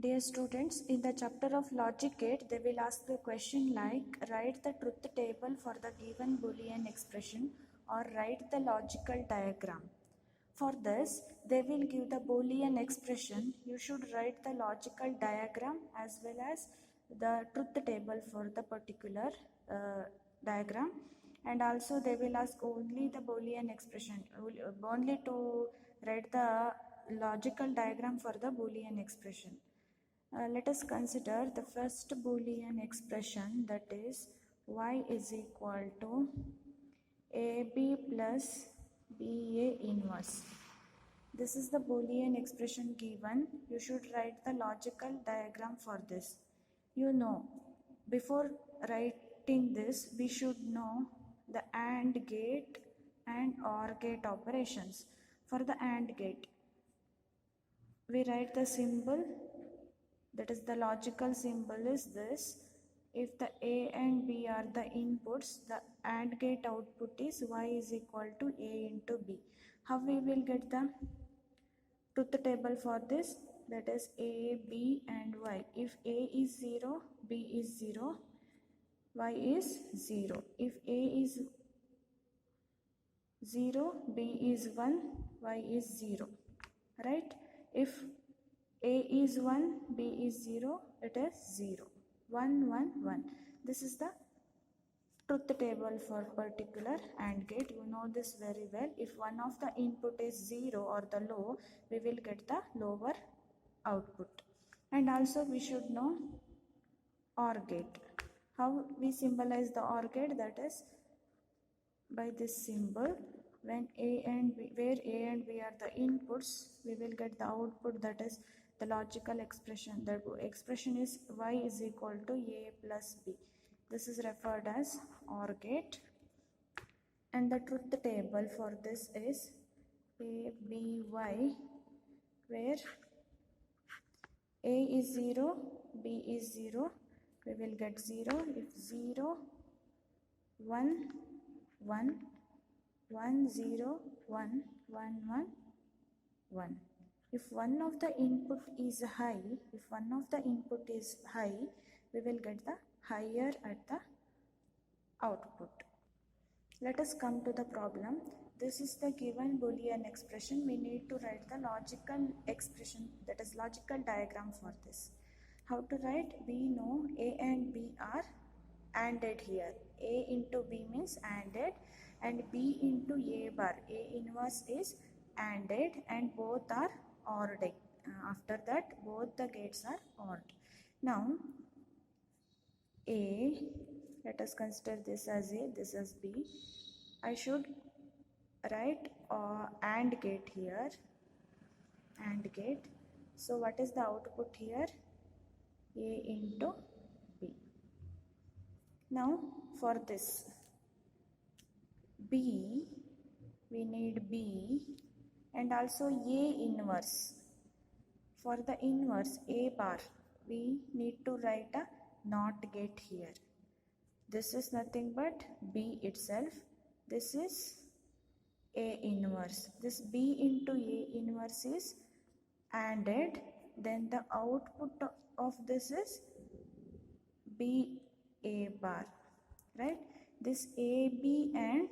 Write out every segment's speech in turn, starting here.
Dear students, in the chapter of logic gate, they will ask the question like write the truth table for the given Boolean expression or write the logical diagram. For this, they will give the Boolean expression. You should write the logical diagram as well as the truth table for the particular diagram, and also they will ask only the Boolean expression, only to write the logical diagram for the Boolean expression. Let us consider the first Boolean expression, that is y is equal to AB plus BA inverse. This is the Boolean expression given. You should write the logical diagram for this. You know, before writing this, we should know the AND gate and OR gate operations. For the AND gate, we write the symbol, that is the logical symbol is this. If the A and B are the inputs, the AND gate output is y is equal to A into B. How we will get the truth table for this? That is A, B and Y. If A is 0, B is 0, Y is 0. If A is 0, B is 1, Y is 0. Right? If A is 1, B is 0, it is 0. 1, 1, 1. This is the truth table for particular AND gate. You know this very well. If one of the input is 0 or the low, we will get the lower output. And also we should know OR gate. How we symbolize the OR gate? That is by this symbol. When A and B, where A and B are the inputs, we will get the output, that is the logical expression. The expression is y is equal to A plus B. This is referred as OR gate. And the truth table for this is A, B, Y, where A is 0, B is 0, we will get 0. If 0, 1, 1, 1, 0, 1, 1, 1, 1. If one of the input is high, we will get the higher at the output. Let us come to the problem. This is the given Boolean expression. We need to write the logical expression, that is logical diagram for this. How to write? We know A and B are ANDed here. A into B means ANDed, and B into A bar, A inverse is ANDed, and both are ORed. After that, both the gates are ORed. Now, A, let us consider this as A, this as B. I should write AND gate here, AND gate. So what is the output here? A into B. Now for this B, we need B and also A inverse. For the inverse A bar, we need to write a NOT gate here. This is nothing but B itself. This is A inverse. This B into A inverse is ANDed. Then the output of this is B A bar. Right? This AB and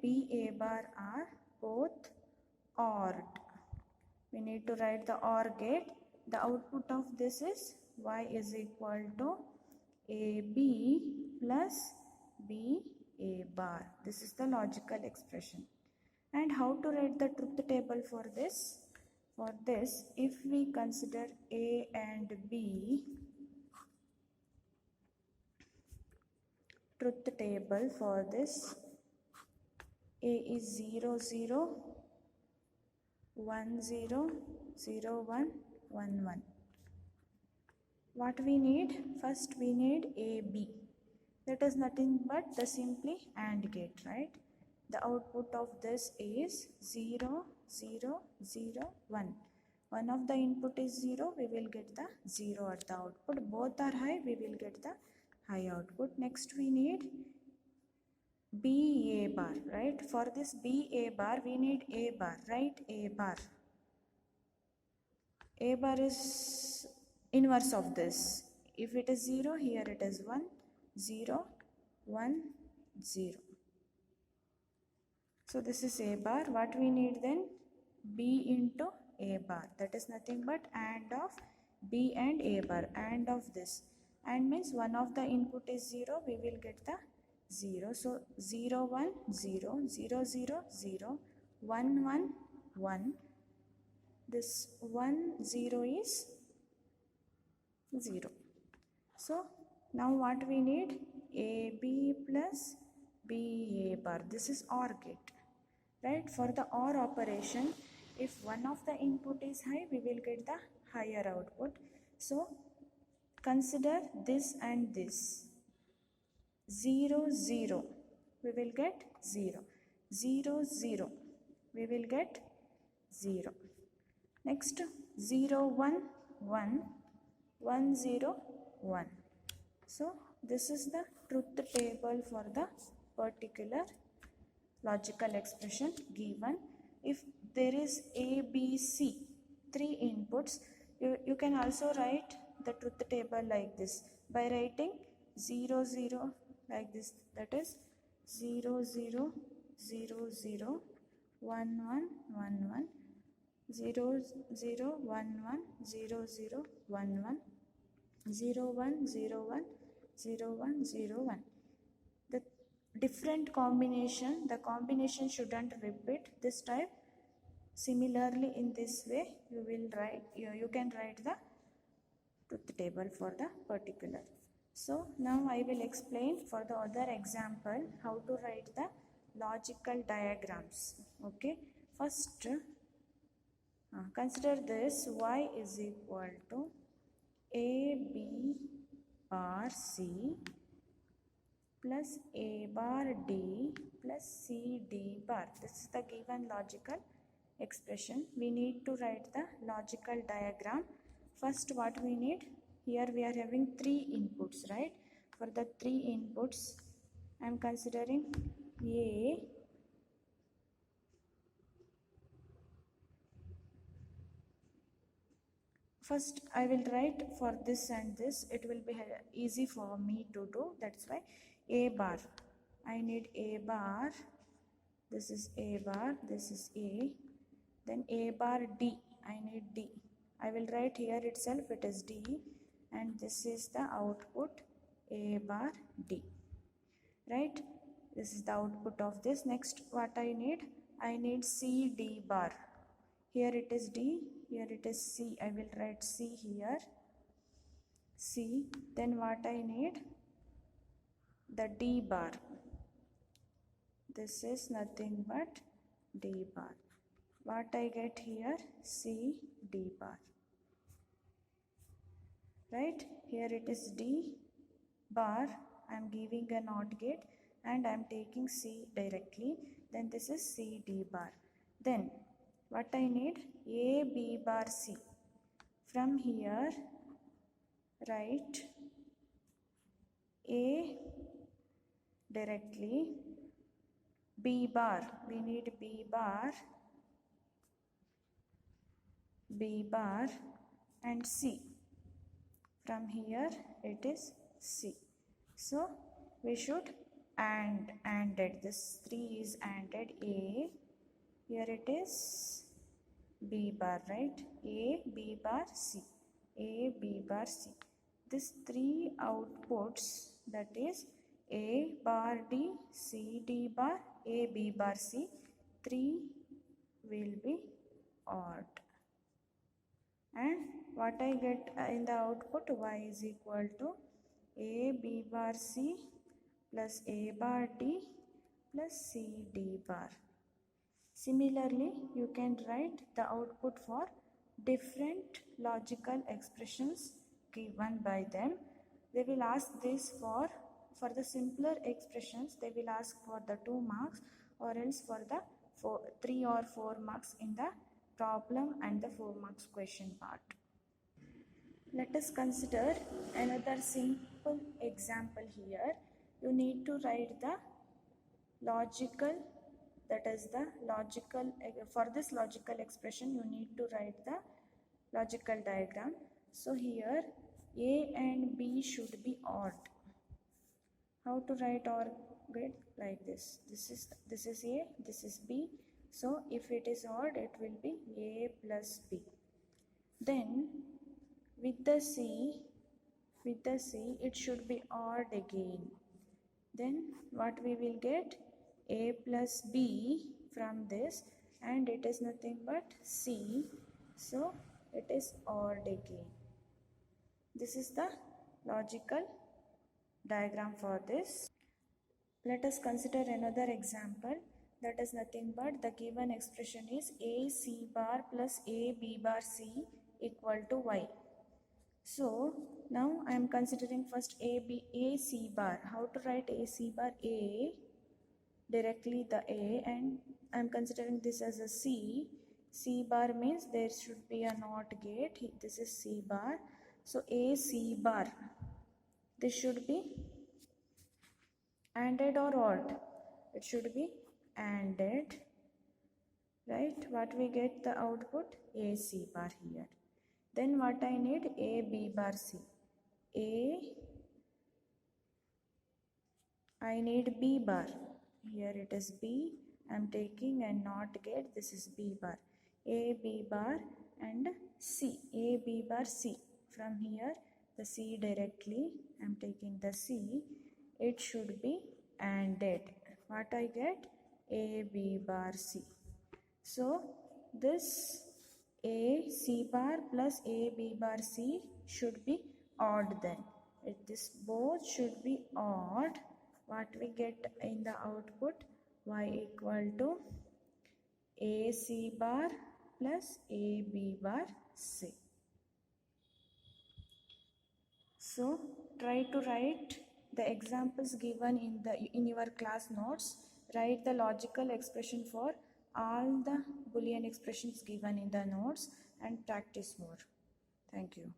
B A bar are both ORed. We need to write the OR gate. The output of this is y is equal to AB plus B A bar. This is the logical expression. And how to write the truth table for this? For this, if we consider A and B, truth table for this, A is 0, 0, 1, 0, 0, 1, 1, 1. What we need? First we need AB. That is nothing but the simply AND gate, right? The output of this is 0, 0, 0, 1. One of the input is 0, we will get the 0 at the output. Both are high, we will get the high output. Next we need B A bar, right? For this B A bar, we need A bar, right? A bar. A bar is inverse of this. If it is 0, here it is 1, 0, 1, 0. So this is A bar. What we need then? B into A bar. That is nothing but AND of B and A bar. AND of this. AND means one of the input is 0. We will get the 0. So 0, 1, 0, 0, 0, 0, 1, 1, 1. This 1, 0 is 0. So now what we need? AB plus BA bar. This is OR gate. Right? For the OR operation, if one of the input is high, we will get the higher output. So consider this and this. 0, 0. We will get 0. 0, 0. We will get 0. Next 0, 1, 1. 1, 0, 1. So this is the truth table for the particular logical expression given. If there is A, B, C, 3 inputs, you can also write the truth table like this by writing 0, 0 like this. That is 0, 0, 0, 0, 1, 1, 1, 1, 0, 0, 1, 1, 0, 0, 1, 1, 0, 1, 0, 1, 0, 1, 0, 1. The different combination, the combination shouldn't repeat this type. Similarly, in this way, you will write, you can write the truth table for the particular. So now I will explain for the other example how to write the logical diagrams. Okay, first consider this: y is equal to AB bar C plus A bar D plus C D bar. This is the given logical expression. We need to write the logical diagram. First, what we need? Here we are having 3 inputs, right? For the 3 inputs, I am considering A, first I will write for this and this. It will be easy for me to do. That's why A bar. I need A bar. This is A bar. This is A. Then A bar D. I need D. I will write here itself. It is D. And this is the output A bar D. Right? This is the output of this. Next, what I need? I need C D bar. Here it is D, here it is C. I will write C here. C. Then what I need? The D bar. This is nothing but D bar. What I get here? C D bar. Right? Here it is D bar. I am giving a NOT gate and I am taking C directly. Then this is C D bar. Then what I need? A B bar C. From here, write A directly, B bar. We need B bar, and C. From here, it is C. So we should ANDed. This 3 is ANDed. A. Here it is B bar, right? A, B bar, C. A, B bar, C. This 3 outputs, that is A bar D, C D bar, A, B bar, C. 3 will be odd. And what I get in the output? Y is equal to A, B bar, C plus A bar D plus C D bar. Similarly, you can write the output for different logical expressions given by them. They will ask this for the simpler expressions, they will ask for the 2 marks or else for the 3 or 4 marks in the problem and the 4 marks question part. Let us consider another simple example here. You need to write the logical, that is the logical, for this logical expression you need to write the logical diagram. So here A and B should be odd. How to write OR grid? Like this. This is A, this is B. So if it is odd, it will be A plus B. Then with the C, it should be odd again. Then what we will get? A plus B from this, and it is nothing but C. So it is odd again. This is the logical diagram for this. Let us consider another example. That is nothing but the given expression is A C bar plus A B bar C equal to Y. So now I am considering first A C bar. How to write A C bar? A, directly the A, and I am considering this as a C. C bar means there should be a NOT gate. This is C bar. So A C bar. This should be ANDed or odd? It should be ANDed, right? What we get the output? AC bar here. Then what I need? A B bar C. I need B bar. Here it is B. I am taking and NOT gate. This is B bar. A B bar and C. A B bar C. From here the C directly. I am taking the C. It should be ANDed. What I get? A B bar C. So this A C bar plus A B bar C should be odd then. If this both should be odd, what we get in the output? Y equal to A C bar plus A B bar C. So try to write the examples given in your class notes. Write the logical expression for all the Boolean expressions given in the notes and practice more. Thank you.